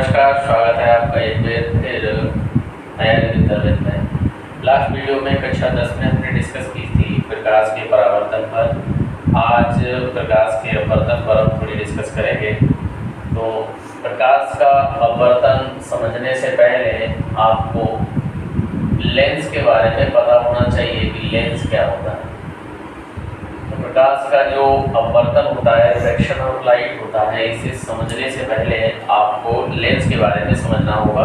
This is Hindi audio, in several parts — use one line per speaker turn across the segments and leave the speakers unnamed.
नमस्कार, स्वागत है आपका एक बार फिर तैयारी विद्यालय में। लास्ट वीडियो में कक्षा 10 में हमने डिस्कस की थी प्रकाश के परावर्तन पर। आज प्रकाश के अपवर्तन पर हम थोड़ी डिस्कस करेंगे। तो प्रकाश का अपवर्तन समझने से पहले आपको लेंस के बारे में पता होना चाहिए कि लेंस क्या होता है। प्रकाश का जो अपवर्तन होता है, रिफ्रैक्शन ऑफ लाइट होता है, इसे समझने से पहले आपको लेंस के बारे में समझना होगा।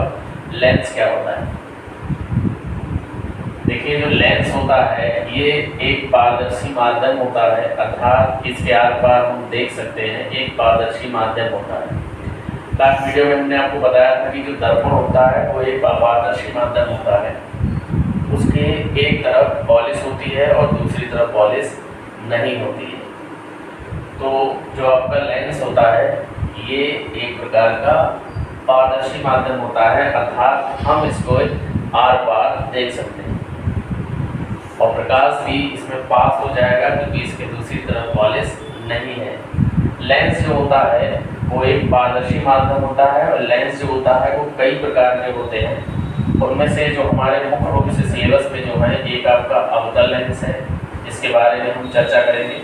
लेंस क्या होता है? देखिए, जो लेंस होता है ये एक पारदर्शी माध्यम होता है, अर्थात इसके आर पार हम देख सकते हैं, एक पारदर्शी माध्यम होता है। लास्ट वीडियो में हमने आपको बताया था कि जो दर्पण होता है वो एक अपारदर्शी माध्यम होता है। उसके एक तरफ पॉलिश होती है और दूसरी तरफ पॉलिश नहीं होती है। तो जो आपका लेंस होता है ये एक प्रकार का पारदर्शी माध्यम होता है, अर्थात हम इसको आर पार देख सकते हैं और प्रकाश भी इसमें पास हो जाएगा क्योंकि इसके दूसरी तरफ पॉलिश नहीं है। लेंस जो होता है वो एक पारदर्शी माध्यम होता है और लेंस जो होता है वो कई प्रकार के होते हैं। उनमें से जो हमारे मुख्य रूप से सिलेबस में जो है, एक आपका अवतल लेंस है, इसके बारे में हम चर्चा करेंगे,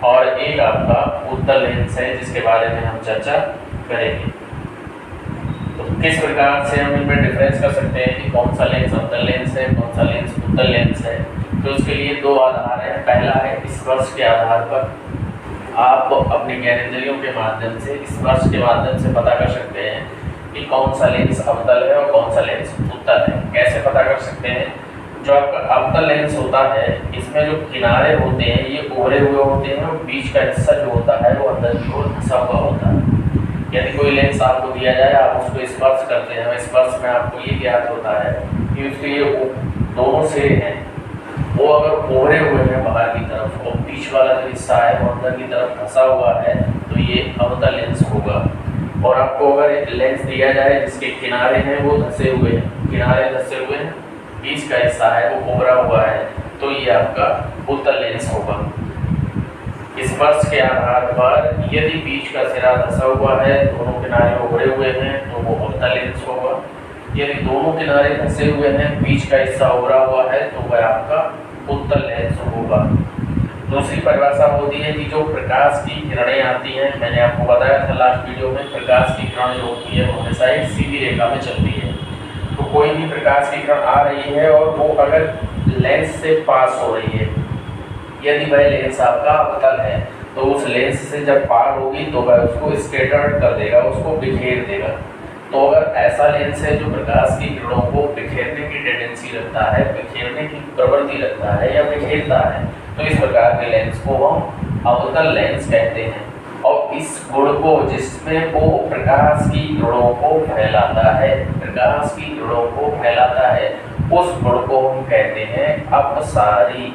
और एक आपका उत्तल लेंस है जिसके बारे में हम चर्चा करेंगे। तो किस प्रकार से हम इनमें डिफरेंस कर सकते हैं कि कौन सा लेंस अवतल लेंस है, कौन सा लेंस उत्तल लेंस है। तो उसके लिए दो आधार हैं। पहला है स्पर्श के आधार पर। आप अपने ज्ञानेंद्रियों के माध्यम से, स्पर्श के माध्यम से पता कर सकते हैं कि कौन सा लेंस अवतल है और कौन सा लेंस उत्तल है। कैसे पता कर सकते हैं? जो आपका अवतल लेंस होता है इसमें जो किनारे होते हैं ये उभरे हुए होते हैं और बीच का हिस्सा जो होता है वो अंदर की ओर धंसा हुआ होता है। यदि कोई लेंस आपको दिया जाए, आप उसको स्पर्श करते हैं, स्पर्श में आपको ये ज्ञात होता है कि उसके ये दोनों सिरे हैं वो अगर उभरे हुए हैं बाहर की तरफ और बीच वाला जो हिस्सा है वो अंदर की तरफ धंसा हुआ है तो ये अवतल लेंस होगा। और आपको अगर एक लेंस दिया जाए जिसके किनारे हैं वो धंसे हुए हैं, किनारे धंसे हुए हैं, बीच का हिस्सा है वो उभरा हुआ है, तो ये आपका उत्तल लेंस होगा। स्पर्श के आधार पर यदि बीच का सिरा धंसा हुआ है, दोनों किनारे उभरे हुए हैं, तो वो अवतल लेंस होगा। यदि दोनों किनारे धंसे हुए हैं, बीच का हिस्सा उभरा हुआ है, तो वह आपका उत्तल लेंस होगा। दूसरी परिभाषा होती है कि जो प्रकाश की किरणें आती हैं, मैंने आपको बताया था लास्ट वीडियो में, प्रकाश की किरण जो होती है वो हमेशा एक सीधी रेखा में चलती है। तो कोई भी प्रकाश की किरण आ रही है और वो अगर लेंस से पास हो रही है, यदि वह लेंस आपका अवतल है तो उस लेंस से जब पार होगी तो वह उसको स्कैटर्ड कर देगा, उसको बिखेर देगा। तो अगर ऐसा लेंस है जो प्रकाश की किरणों को बिखेरने की टेंडेंसी रखता है, बिखेरने की प्रवृत्ति रखता है या बिखेरता है, तो इस प्रकार के लेंस को हम अवतल लेंस कहते हैं। और इस गुण को, जिसमें वो प्रकाश की किरणों को फैलाता है, प्रकाश की किरणों को फैलाता है, उस गुण को हम कहते हैं अपसारी।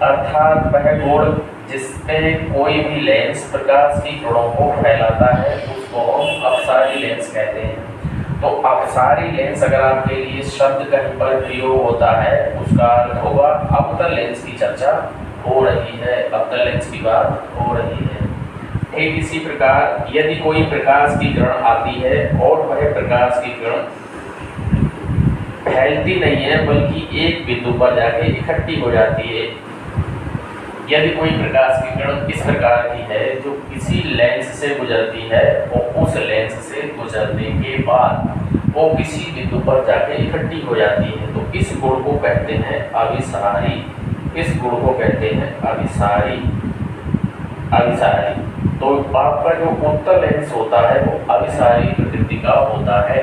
अर्थात वह गुण जिसमें कोई भी लेंस प्रकाश की किरणों को फैलाता है उसको हम अपसारी लेंस कहते हैं। तो अपसारी लेंस अगर आपके लिए शब्द कहीं पर प्रयोग होता है, उसका अर्थ होगा अवतल लेंस की चर्चा हो रही है, अवतल लेंस की बात हो रही है। ठीक इसी प्रकार यदि कोई प्रकाश की किरण आती है और वह प्रकाश की किरण फैलती नहीं है बल्कि एक बिंदु पर जाके इकट्ठी हो जाती है, यदि कोई प्रकाश की किरण इस प्रकार की है जो किसी लेंस से गुजरती है और उस लेंस से गुजरने के बाद वो किसी बिंदु पर जाके इकट्ठी हो जाती है, तो इस गुण को कहते हैं अभिसारी। इस गुण को कहते हैं अभिसारी। अभिसारी। तो आपका जो उत्तल लेंस होता है वो अभिसारी प्रकृति का होता है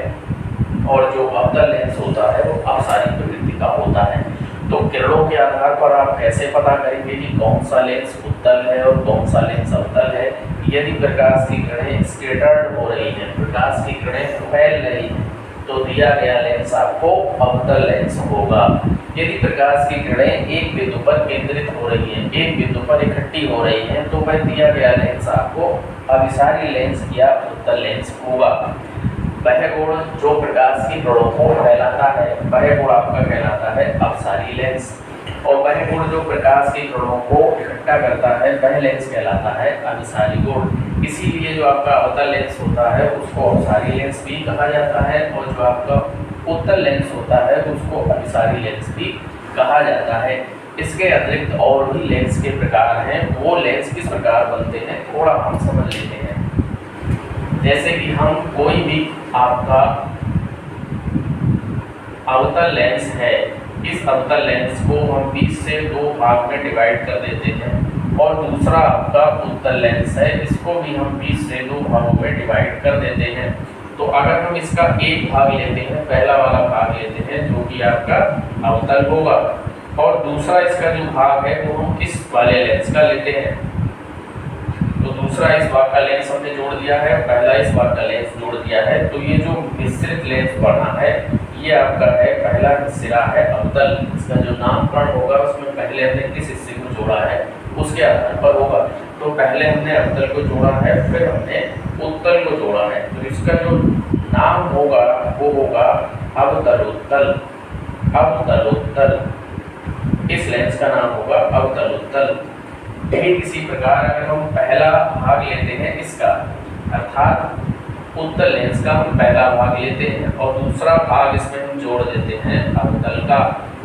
और जो अवतल लेंस होता है वो अपसारी प्रकृति का होता है। तो किरणों के आधार पर आप कैसे पता करेंगे कि कौन सा लेंस उत्तल है और कौन सा लेंस अवतल है? यदि प्रकाश की किरणें स्कैटर्ड हो रही हैं, प्रकाश की किरणें फैल रही हैं, तो दिया गया लेंस आपको अवतल लेंस होगा। यदि प्रकाश की किरणें एक बिंदु पर केंद्रित हो रही हैं, एक बिंदु पर इकट्ठी हो रही हैं, तो वह दिया गया लेंस आपको अभिसारी लेंस या उत्तल लेंस होगा। वह गुण जो प्रकाश की किरणों को फैलाता है वह गुण आपका कहलाता है अपसारी लेंस, और वह गुण जो प्रकाश की किरणों को इकट्ठा करता है वह लेंस कहलाता है अभिसारी गुण। इसीलिए जो आपका अवतल लेंस होता है उसको अपसारी लेंस भी कहा जाता है, और जो आपका उत्तल लेंस होता है उसको अभिसारी लेंस भी कहा जाता है। इसके अतिरिक्त और भी लेंस के प्रकार हैं, वो लेंस किस प्रकार बनते हैं थोड़ा हम समझ लेते हैं। जैसे कि हम कोई भी आपका अवतल लेंस है, इस अवतल लेंस को हम बीच से दो भाग में डिवाइड कर देते हैं, और दूसरा आपका उत्तल लेंस है, इसको भी हम बीच से दो भागों में डिवाइड कर देते हैं। तो अगर हम इसका एक भाग लेते हैं, पहला वाला भाग लेते हैं जो कि आपका अवतल होगा, और दूसरा इसका जो भाग है वो हम इस वाले लेंस का लेते हैं। तो दूसरा इस भाग का लेंस हमने जोड़ दिया है, पहला इस भाग का लेंस जोड़ दिया है, तो ये जो मिश्रित लेंस बना है ये आपका है पहला सिरा है अवतल। इसका जो नामकरण होगा उसमें पहले हमने किस हिस्से को जोड़ा है उसके आधार पर होगा। तो पहले हमने अवतल को जोड़ा है, फिर हमने उत्तल को जोड़ा है, तो इसका जो नाम होगा वो होगा अवतलोत्तल। अवतलोत्तल, इस लेंस का नाम होगा अवतलोत्तल। ठीक इसी प्रकार अगर हम पहला भाग लेते हैं इसका, अर्थात उत्तल लेंस का हम पहला भाग लेते हैं और दूसरा भाग इसमें हम जोड़ देते हैं अवतल का,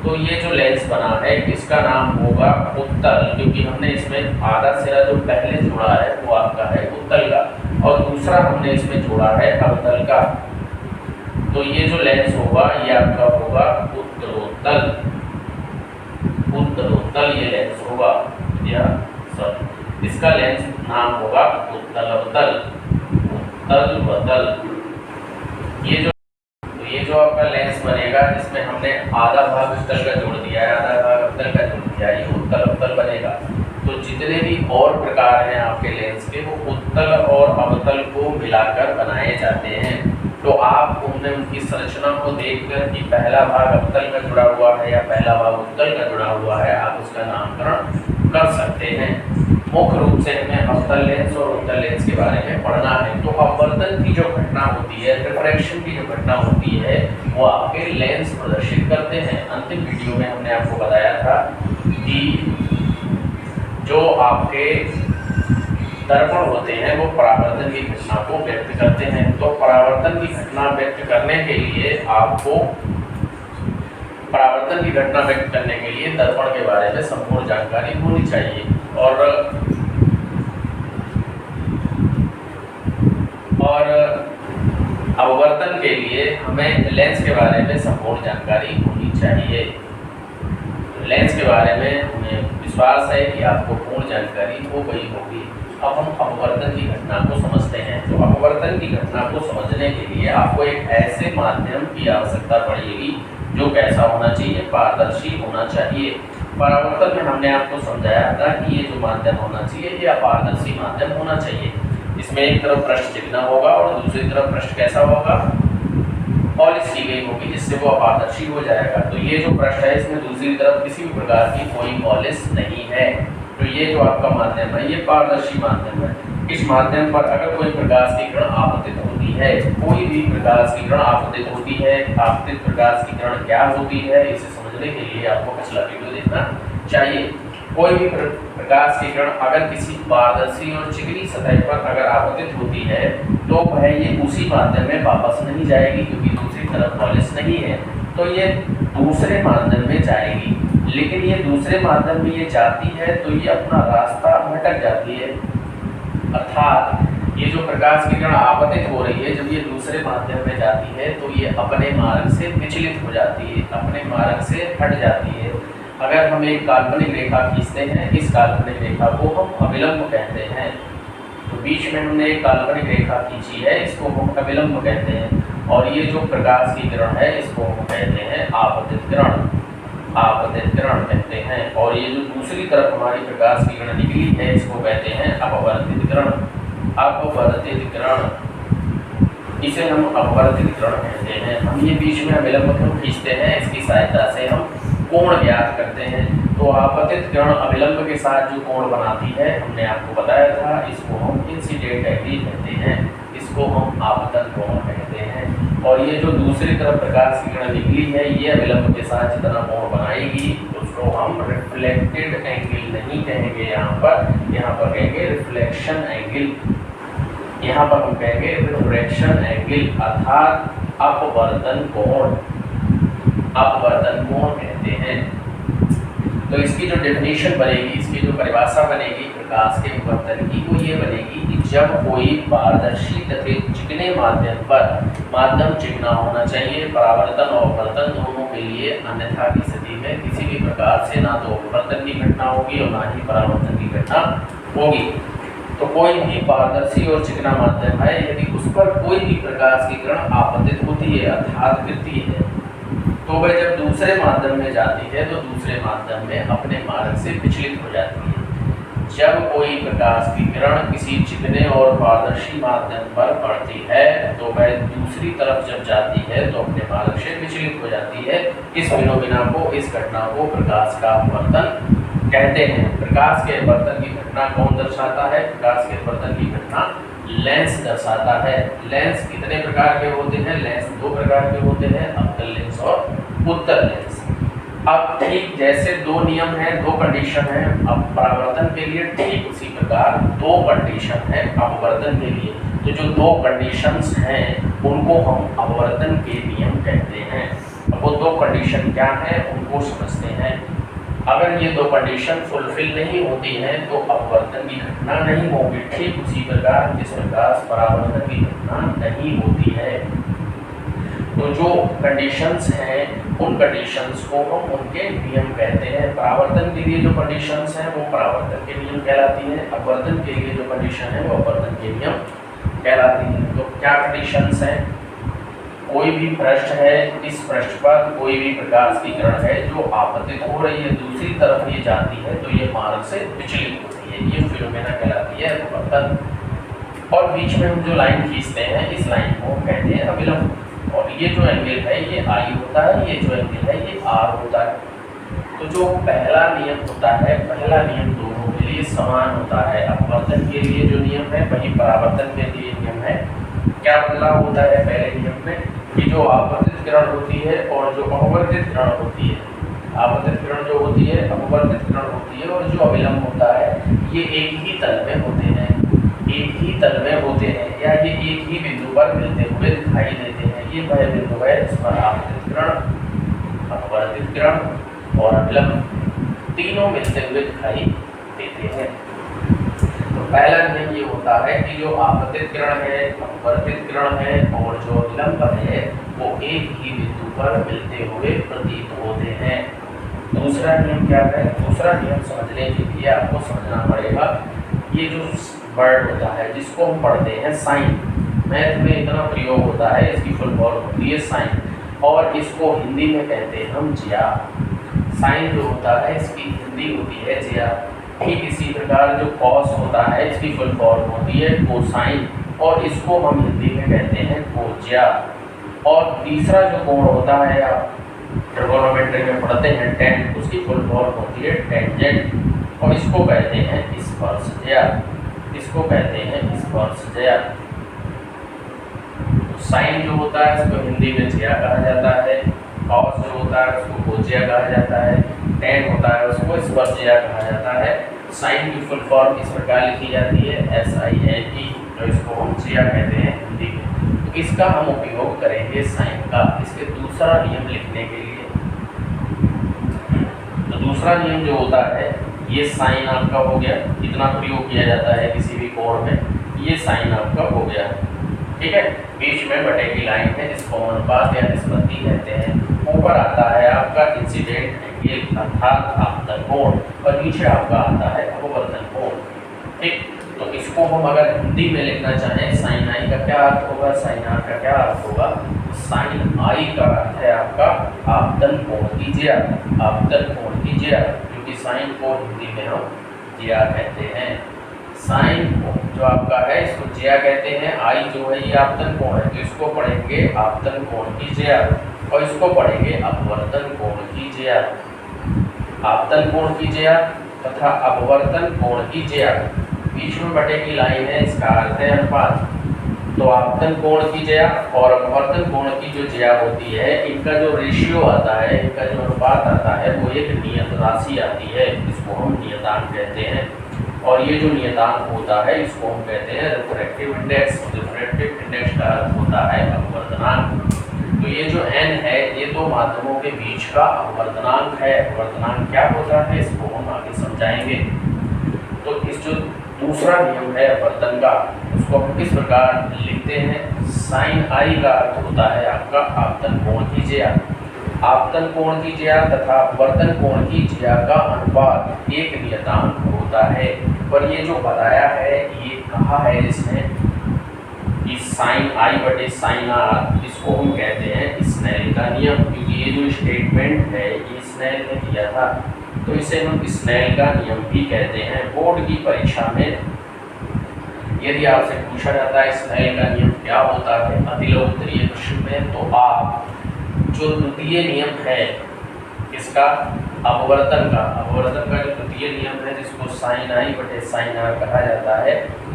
तो ये जो लेंस बना है इसका नाम होगा उत्तल, क्योंकि हमने इसमें आधा सिरा जो पहले जोड़ा है वो आपका है उत्तल का, और दूसरा हमने इसमें जोड़ा है अवतल का। तो ये जो लेंस होगा ये आपका होगा उत्तरोत्तल। उत्तरोत्तल ये लेंस होगा, या सॉरी इसका लेंस नाम होगा उत्तल-अवतल। उत्तल-वतल, ये जो आपका लेंस बनेगा जिसमें हमने आधा भाग उत्तल का जोड़ दिया है, आधा भाग अवतल का जोड़ दिया है, ये उत्तल-अवतल बनेगा। तो जितने भी और प्रकार हैं आपके लेंस के वो उत्तल और अवतल को मिलाकर बनाए जाते हैं। तो आप उनमें उनकी संरचना को देखकर कि पहला भाग अवतल का जुड़ा हुआ है या पहला भाग उत्तल का जुड़ा हुआ है, आप उसका नामकरण कर सकते हैं। मुख्य रूप से हमें अवतल लेंस और उत्तल लेंस के बारे में पढ़ना है। तो अपवर्तन की जो घटना होती है, रिफ्रैक्शन की जो घटना होती है, वो आपके लेंस प्रदर्शित करते हैं। अंतिम वीडियो में हमने आपको बताया था कि जो आपके दर्पण होते हैं वो परावर्तन की घटना को व्यक्त करते हैं। तो परावर्तन की घटना व्यक्त करने के लिए आपको परावर्तन की घटना व्यक्त करने के लिए दर्पण के बारे में संपूर्ण जानकारी होनी चाहिए, और अपवर्तन के लिए हमें लेंस के बारे में संपूर्ण जानकारी होनी चाहिए। लेंस के बारे में हमें विश्वास है कि आपको पूर्ण जानकारी हो गई होगी। अब हम अपवर्तन की घटना को समझते हैं। तो अपवर्तन की घटना को समझने के लिए आपको एक ऐसे माध्यम की आवश्यकता पड़ेगी जो कैसा होना चाहिए, पारदर्शी होना चाहिए। परावर्तन में हमने आपको समझाया था कि ये जो माध्यम होना चाहिए ये अपारदर्शी माध्यम होना चाहिए। इसमें एक तरफ पृष्ठ चिकना होगा और दूसरी तरफ पृष्ठ कैसा होगा, पॉलिश की गई होगी, जिससे वो अपारदर्शी हो जाएगा। तो ये जो पृष्ठ है इसमें दूसरी तरफ किसी भी प्रकार की कोई पॉलिश नहीं है। तो ये जो आपका माध्यम है ये पारदर्शी माध्यम है। इस माध्यम पर अगर कोई प्रकाश की किरण आपतित होती है, कोई भी प्रकाश की किरण आपतित होती है, आपतित प्रकाश की किरण क्या होती है इसे समझने के लिए आपको पिछला वीडियो देखना चाहिए। कोई भी प्रकाश की किरण अगर किसी पारदर्शी और चिकनी सतह पर अगर आपतित होती है तो वह ये उसी माध्यम में वापस नहीं जाएगी, क्योंकि दूसरी तरफ पॉलिश नहीं है, तो ये दूसरे माध्यम में जाएगी। लेकिन ये दूसरे माध्यम में ये जाती है तो ये अपना रास्ता भटक जाती है, अर्थात ये जो प्रकाश की किरण आपतित हो रही है जब ये दूसरे माध्यम में जाती है तो ये अपने मार्ग से विचलित हो जाती है, अपने मार्ग से हट जाती है। अगर हम एक काल्पनिक रेखा खींचते हैं, इस काल्पनिक रेखा को हम अविलंब कहते हैं। तो बीच में हमने एक काल्पनिक रेखा खींची है, इसको हम अविलंब कहते हैं, और ये जो प्रकाश की किरण है इसको हम कहते हैं आपतित किरण। आपतित किरण कहते हैं। और ये जो दूसरी तरफ हमारी प्रकाश की किरण निकली है इसको कहते हैं अपवर्तित किरण। अपवर्तित किरण, इसे हम अपवर्तित किरण कहते हैं। हम ये बीच में अविलंब क्यों खींचते हैं, इसकी सहायता से हम कोण ज्ञात करते हैं। तो आपतित किरण अविलंब के साथ जो कोण बनाती है हमने आपको बताया था, इसको हम इंसिडेंट एंगल कहते हैं, इसको हम आपतन कोण कहते हैं। और ये जो दूसरी तरफ प्रकाश की किरण निकली है ये अविलंब के साथ जितना कोण बनाएगी उसको हम रिफ्लेक्टेड एंगल नहीं कहेंगे, यहाँ पर कहेंगे रिफ्लेक्शन एंगल। यहाँ पर हम कहेंगे रिफ्रैक्शन एंगल अर्थात अपवर्तन कोण, अपवर्तन कोण कहते हैं। तो इसकी जो डेफिनेशन बनेगी, इसकी जो परिभाषा बनेगी प्रकाश के विवर्तन की, वो ये बनेगी कि जब कोई पारदर्शी तथा चिकने माध्यम पर, माध्यम चिकना होना चाहिए, परावर्तन और अपवर्तन दोनों के लिए, अन्यथा की स्थिति में किसी भी प्रकार से ना तो अपवर्तन की घटना होगी और ना ही परावर्तन की घटना होगी। तो कोई भी पारदर्शी और चिकना माध्यम है, यदि उस पर कोई भी प्रकाश की किरण आपतित होती है अर्थात गिरती है, तो वह जब दूसरे माध्यम में जाती है तो दूसरे माध्यम में अपने मार्ग से विचलित हो जाती है। जब कोई प्रकाश की किरण किसी चिकने और पारदर्शी माध्यम पर पड़ती है तो वह दूसरी तरफ जब जाती है तो अपने मार्ग से विचलित हो जाती है। इस फिनोमेना को, इस घटना को प्रकाश का अपवर्तन कहते हैं। प्रकाश के अपवर्तन की घटना कौन दर्शाता है? प्रकाश के अपवर्तन की घटना लेंस दर्शाता है। लेंस कितने प्रकार के होते हैं? लेंस दो प्रकार के होते हैं, अवतल लेंस और उत्तल लेंस। अब ठीक जैसे दो नियम हैं, दो कंडीशन हैं, अब परावर्तन के लिए ठीक उसी प्रकार दो कंडीशन है अपवर्तन के लिए। तो जो दो कंडीशंस हैं उनको हम अपवर्तन के नियम कहते हैं। अब वो दो कंडीशन क्या है उनको समझते हैं। अगर ये दो कंडीशन फुलफिल नहीं होती हैं तो अपवर्तन की घटना नहीं होगी, ठीक उसी प्रकार जिस प्रकार परावर्तन की घटना नहीं होती है। तो जो कंडीशंस हैं उन कंडीशंस को हम उनके नियम कहते हैं। परावर्तन के लिए जो कंडीशंस हैं वो परावर्तन के नियम कहलाती हैं, अपवर्तन के लिए जो कंडीशन है वो अपवर्तन के नियम कहलाती हैं। तो क्या कंडीशंस हैं? कोई भी पृष्ठ है, इस पृष्ठ पर कोई भी प्रकाश की किरण है जो आपतित हो रही है, दूसरी तरफ ये जाती है तो ये मार्ग से विचलित होती है, ये फिनोमेना कहलाती है अपवर्तन। और बीच में हम जो लाइन खींचते हैं इस लाइन को कहते हैं अभिलंब। और ये जो एंगल है ये आई होता है, ये जो एंगल है ये आर होता है। तो जो पहला नियम होता है, पहला नियम दोनों के लिए समान होता है। अपवर्तन के लिए जो नियम है वही परावर्तन के लिए नियम है। क्या बदलाव होता है पहले नियम में कि जो आपतित किरण होती है और जो अपवर्तित किरण होती है, आपतित किरण जो होती है, अपवर्तित किरण होती है, और जो अभिलंब होता है ये एक ही तल में होते हैं, एक ही तल में होते हैं या ये एक ही बिंदु पर मिलते हुए दिखाई देते हैं। ये वह बिंदु है इस पर आपतित किरण, अपवर्तित किरण और अभिलंब तीनों मिलते हुए दिखाई देते हैं। तो पहला नियम ये होता है कि जो आपतित किरण है, अपवर्तित किरण है और जो अभिलंब है वो एक ही बिंदु पर मिलते हुए प्रतीत होते हैं। दूसरा नियम क्या है? दूसरा नियम समझने के लिए आपको समझना पड़ेगा ये जो वर्ड होता है जिसको हम पढ़ते हैं साइन, मैथ में इतना प्रयोग होता है, इसकी फुल फॉर्म होती है साइन, और इसको हिंदी में कहते हैं हम जिया। साइन जो होता है इसकी हिंदी होती है जिया। ठीक इसी प्रकार जो कॉस होता है इसकी फुल फॉर्म होती है कोसाइन, और इसको हम हिंदी में कहते हैं कोजिया। और तीसरा जो कोण होता है आप ट्रिगोनोमेट्री में पढ़ते हैं टेन, उसकी फुल फॉर्म होती है टेंजेंट, और इसको कहते हैं स्पर्शज्या, इसको कहते हैं स्पर्शज्या। साइन जो होता है इसको हिंदी में जिया कहा जाता है, कॉस जो होता है उसको कोजिया कहा जाता है, टेन होता है उसको स्पर्शज्या कहा जाता है। साइन की फुल फॉर्म इस प्रकार लिखी जाती है SINE, तो इसको हम जिया कहते हैं हिंदी में। तो इसका हम उपयोग करेंगे साइन का इसके दूसरा नियम लिखने के लिए। तो दूसरा नियम जो होता है ये साइन आपका हो गया, इतना प्रयोग किया जाता है किसी भी कोण में, ये साइन आपका हो गया, ठीक है। बीच में बटे की लाइन है जिसको अनुपात या निष्पत्ति कहते हैं। ऊपर आता है आपका इंसिडेंट एंगल अर्थात आपतन कोण, और नीचे आपका आता है अपवर्तन कोण, ठीक। तो इसको हम अगर हिंदी में लिखना चाहें साइन आई का क्या अर्थ होगा, साइन आर का क्या अर्थ होगा? साइन आई का अर्थ है आपका आपतन कोण की जिया, आपतन कोण की जिया, क्योंकि साइन को हिंदी में हम जिया कहते हैं। साइन जो आपका है इसको जिया कहते हैं, आई जो है ये आपतन कोण है, तो इसको पढ़ेंगे आपतन कोण की जिया, और इसको पढ़ेंगे अपवर्तन कोण की जिया। आपतन कोण की जिया तथा अपवर्तन कोण की जिया, बीच में बटे की लाइन है, इसका अर्थ है अनुपात। तो आपतन कोण की जिया और अपवर्तन कोण की जो जिया होती है इनका जो रेशियो आता है, इनका जो अनुपात आता है वो एक नियत राशि आती है, इसको हम नियतांक कहते हैं। और ये जो नियतांक होता है इसको हम कहते हैं रिफ्रैक्टिव इंडेक्स। रिफ्रैक्टिव इंडेक्स का अर्थ होता है अपवर्तनांक। तो ये जो n है ये दो माध्यमों के बीच का अपवर्तनांक है। अपवर्तनांक क्या होता है इसको हम आगे समझाएंगे। तो इस जो दूसरा नियम है अपवर्तन का उसको हम किस प्रकार लिखते हैं, साइन आई का अर्थ होता है आपका आपतन कोण की ज्या। आपतन कोण की ज्या तथा अपवर्तन कोण की ज्या का अनुपात एक नियतांक होता है। पर ये जो बताया है ये कहा है जिसने कि साइन आई बटे साइन आर, इसको हम कहते हैं स्नेल का नियम। क्योंकि ये जो स्टेटमेंट है ये स्नेल ने दिया था तो इसे हम स्नेल का नियम भी कहते हैं। बोर्ड की परीक्षा में यदि आपसे पूछा जाता है स्नेल का नियम क्या होता है अतिलोक उत्तरीय प्रश्न में, तो आप जो द्वितीय नियम है इसका अपवर्तन का जो द्वितीय नियम है जिसको साइन आई बटे साइन आर कहा जाता है,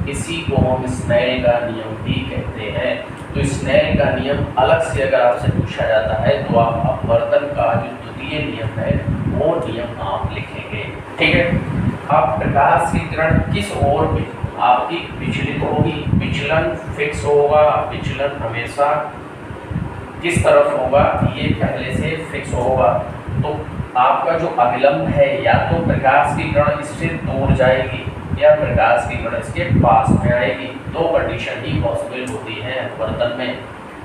इसी को हम स्नेल का नियम भी कहते हैं। तो स्नेल का नियम अलग से अगर आपसे पूछा जाता है तो आप अपवर्तन का जो द्वितीय नियम है वो नियम आप लिखेंगे। ठीक है। अब प्रकाश की किरण किस ओर में आपकी विचलित होगी, विचलन फिक्स होगा, विचलन हमेशा किस तरफ होगा ये पहले से फिक्स होगा। तो आपका जो अभिलंब है या तो प्रकाश की किरण इससे दूर जाएगी या प्रकाश की किरण इसके पास में आएगी। दो कंडीशन ही पॉसिबल होती है अपवर्तन में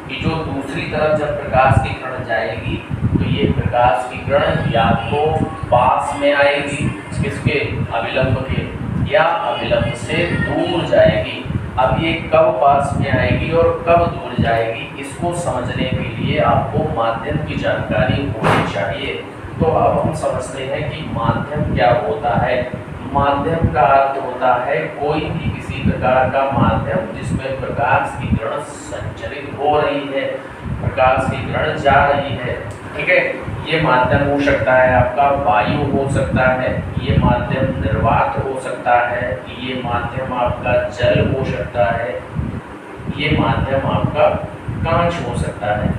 कि जो दूसरी तरफ जब प्रकाश की किरण जाएगी तो ये प्रकाश की किरण या तो पास में आएगी किसके, अभिलंब के, या अभिलंब से दूर जाएगी। अब ये कब पास में आएगी और कब दूर जाएगी इसको समझने के लिए आपको माध्यम की जानकारी होनी चाहिए। तो अब हम समझते हैं कि माध्यम क्या होता है। माध्यम का अर्थ होता है कोई भी किसी प्रकार का माध्यम जिसमें प्रकाश की किरण संचरित हो रही है, प्रकाश की किरण जा रही है। ठीक है। ये माध्यम हो सकता है आपका वायु हो सकता है, ये माध्यम निर्वात हो सकता है, ये माध्यम आपका जल हो सकता है, ये माध्यम आपका कांच हो सकता है।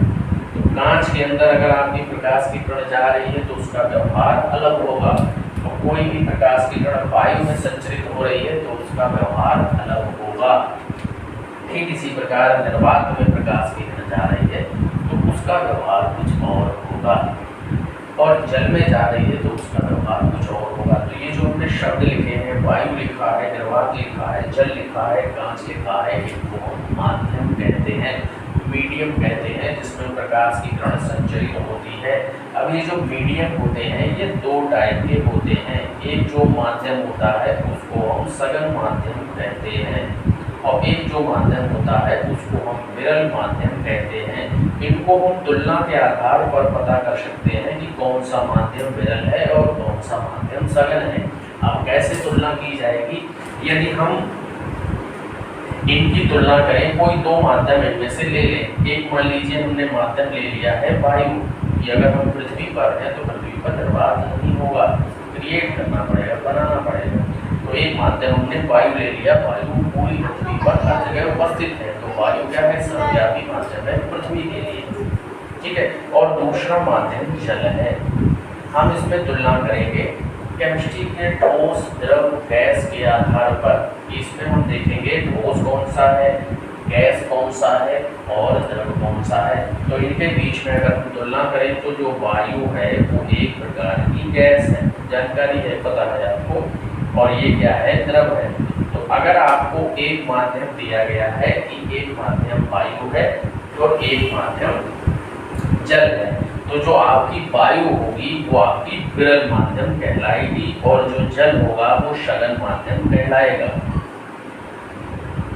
तो कांच के अंदर अगर आपकी प्रकाश की किरण जा रही है तो उसका व्यवहार अलग होगा, और कोई भी प्रकाश की किरण वायु में संचरित हो रही है तो उसका व्यवहार अलग होगा। ठीक इसी प्रकार निर्वात में प्रकाश की किरण जा रही है तो उसका व्यवहार कुछ और होगा, और जल में जा रही है तो उसका व्यवहार कुछ और होगा। तो ये जो हमने शब्द लिखे हैं, वायु लिखा है, निर्वात लिखा है, जल लिखा है, कांच लिखा है, इनको हम माध्यम कहते हैं, मीडियम कहते हैं जिसमें प्रकाश की किरण संचरित होती है। अब ये जो मीडियम होते हैं ये दो टाइप के होते हैं। एक जो माध्यम होता है उसको हम सघन माध्यम कहते हैं, और एक जो माध्यम होता है उसको हम विरल माध्यम कहते हैं। इनको हम तुलना के आधार पर पता कर सकते हैं कि कौन सा माध्यम विरल है और कौन सा माध्यम सघन है। अब कैसे तुलना की जाएगी, यदि हम इनकी तुलना करें, कोई दो माध्यम इनमें से ले लें। एक मान लीजिए हमने माध्यम ले लिया है वायु, कि अगर हम पृथ्वी पर हैं तो पृथ्वी पर निर्वात नहीं होगा, क्रिएट करना पड़ेगा, बनाना पड़ेगा। तो एक माध्यम हमने वायु ले लिया, वायु पूरी पृथ्वी पर हर जगह उपस्थित है तो वायु क्या है, सर्वव्यापी माध्यम है पृथ्वी के लिए। ठीक है। और दूसरा माध्यम जल है। हम इसमें तुलना करेंगे केमिस्ट्री के ठोस, द्रव, गैस के आधार पर। इसमें हम देखेंगे ठोस कौन सा है, गैस कौन सा है और द्रव कौन सा है। तो इनके बीच में अगर हम तुलना करें तो जो वायु है वो एक प्रकार की गैस है, जानकारी है, पता है आपको, और ये क्या है, द्रव है। तो अगर आपको एक माध्यम दिया गया है कि एक माध्यम वायु है और एक माध्यम जल है, तो जो आपकी वायु होगी वो आपकी विरल माध्यम कहलाएगी और जो जल होगा वो सघन माध्यम कहलाएगा।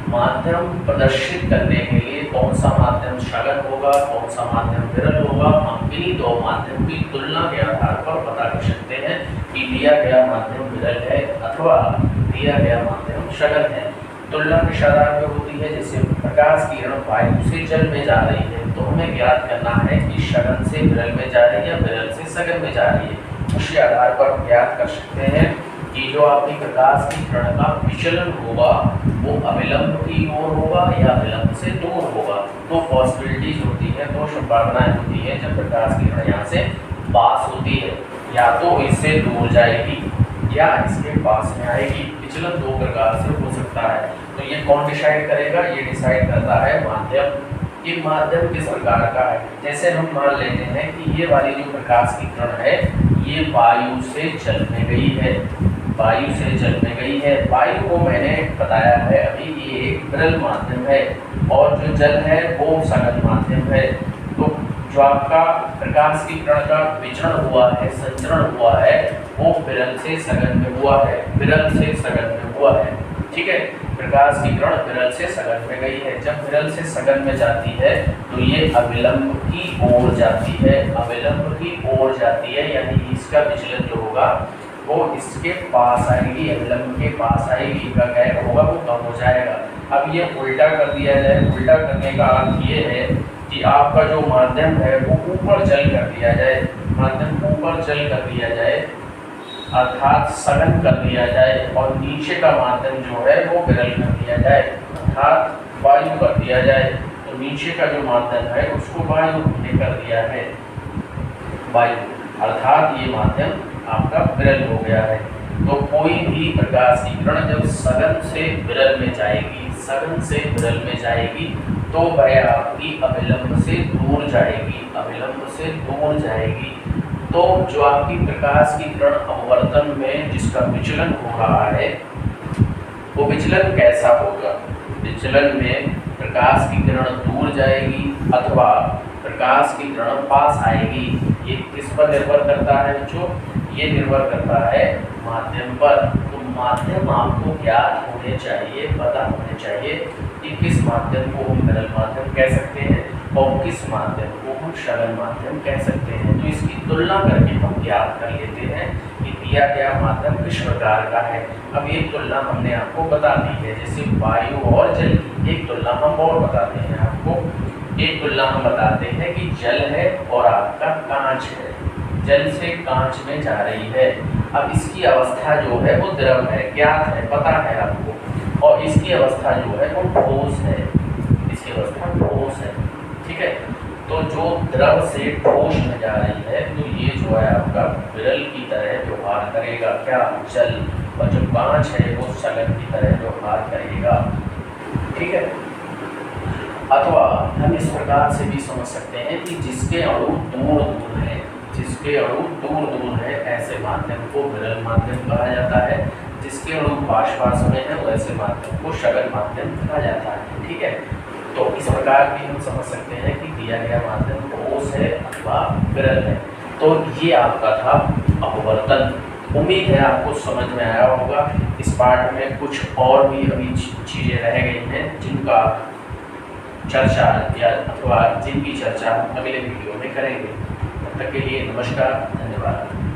माध्यम प्रदर्शित करने के लिए कौन सा माध्यम सघन होगा, कौन सा माध्यम विरल होगा, हम इन्हीं दो माध्यम की तुलना के आधार पर पता कर सकते हैं कि दिया गया माध्यम विरल है अथवा दिया गया माध्यम सघन है। तुलना किस आधार पर होती है, जैसे प्रकाश की किरण वायु से जल में जा रही है तो हमें ज्ञात करना है कि सघन से विरल में जा रही है या विरल से सघन में जा रही है। उसी आधार पर हम ज्ञात कर सकते हैं कि जो आपकी प्रकाश की किरण का विचलन होगा वो अभिलंब की ओर होगा या विलंब से दूर होगा। तो पॉसिबिलिटीज होती है, दो संभावनाएं होती है जब प्रकाश की किरण यहाँ से पास होती है, या तो इससे दूर जाएगी या इसके पास में आएगी। विचलन दो प्रकार से हो सकता है। तो ये कौन डिसाइड करेगा? ये डिसाइड करता है माध्यम। ये माध्यम किस प्रकार का है? जैसे हम मान लेते हैं कि ये वाली जो प्रकाश की किरण है ये वायु से जल में गई है, वायु से जल में गई है। वायु को मैंने बताया है अभी ये एक विरल माध्यम है और जो जल है वो सघन माध्यम है। तो जो आपका प्रकाश की किरण का विचरण हुआ है, संचरण हुआ है, वो विरल से सघन में हुआ है, विरल से सघन में हुआ है। ठीक है, प्रकाश की किरण विरल से सघन में गई है। जब विरल से सघन में जाती है तो ये अविलंब की ओर जाती है, अविलंब की ओर जाती है, यानी इसका विचलन जो होगा वो इसके पास आएगी, अविलंब के पास आएगी, का गैप होगा वो कम हो जाएगा। अब ये उल्टा कर दिया जाए, उल्टा करने का अर्थ ये है कि आपका जो माध्यम है वो ऊपर चल कर दिया जाए, माध्यम ऊपर चल कर दिया जाए, अर्थात सघन कर दिया जाए, और नीचे का माध्यम जो है वो विरल कर दिया जाए, अर्थात वायु कर दिया जाए। तो नीचे का जो माध्यम है उसको वायु हमने कर दिया है, वायु, अर्थात ये माध्यम आपका विरल हो गया है। तो कोई भी प्रकाश की किरण जब सघन से विरल में जाएगी, सघन से विरल में जाएगी तो वह आपकी अविलंब से दूर जाएगी, अविलंब से दूर जाएगी। तो जो आपकी प्रकाश की किरण अपवर्तन में जिसका विचलन हो रहा है वो विचलन कैसा होगा? विचलन में प्रकाश की किरण दूर जाएगी अथवा प्रकाश की किरण पास आएगी। ये किस पर निर्भर करता है बच्चों? ये निर्भर करता है माध्यम पर। तो माध्यम आपको ज्ञात होने चाहिए, पता होने चाहिए कि किस माध्यम को हम विरल माध्यम कह सकते हैं और किस माध्यम को हम सघन माध्यम कह सकते हैं। तो इसकी तुलना करके हम ज्ञात कर लेते हैं कि दिया गया माध्यम किस प्रकार का है। अब ये तुलना हमने आपको बता दी है, जैसे वायु और जल की एक तुलना हम और बताते हैं आपको। एक तुलना हम बताते हैं कि जल है और आपका कांच है, जल से कांच में जा रही है। अब इसकी अवस्था जो है वो द्रव है, ज्ञात है, पता है आपको, और इसकी अवस्था जो है वो ठोस है, इसकी अवस्था ठोस है। ठीक है, तो जो द्रव से ठोस में जा रही है तो ये जो है आपका विरल की तरह व्यवहार करेगा, क्या? जल। और जो कांच है वो सघन की तरह व्यवहार करेगा। ठीक है, अथवा हम इस प्रकार से भी समझ सकते हैं कि जिसके अणु दूर दूर है, जिसके अणु दूर दूर है ऐसे माध्यम को विरल माध्यम कहा जाता है। जिसके अणु पास पास में है वैसे माध्यम को सघन माध्यम कहा जाता है। ठीक है, तो इस प्रकार भी हम समझ सकते हैं कि दिया गया माध्यम ठोस है अथवा विरल है। तो ये आपका था अपवर्तन। उम्मीद है आपको समझ में आया होगा। इस पाठ में कुछ और भी अभी चीज़ें रह गई हैं जिनका चर्चा या अथवा जिनकी चर्चा हम अगले वीडियो में करेंगे। तब तक के लिए नमस्कार, धन्यवाद।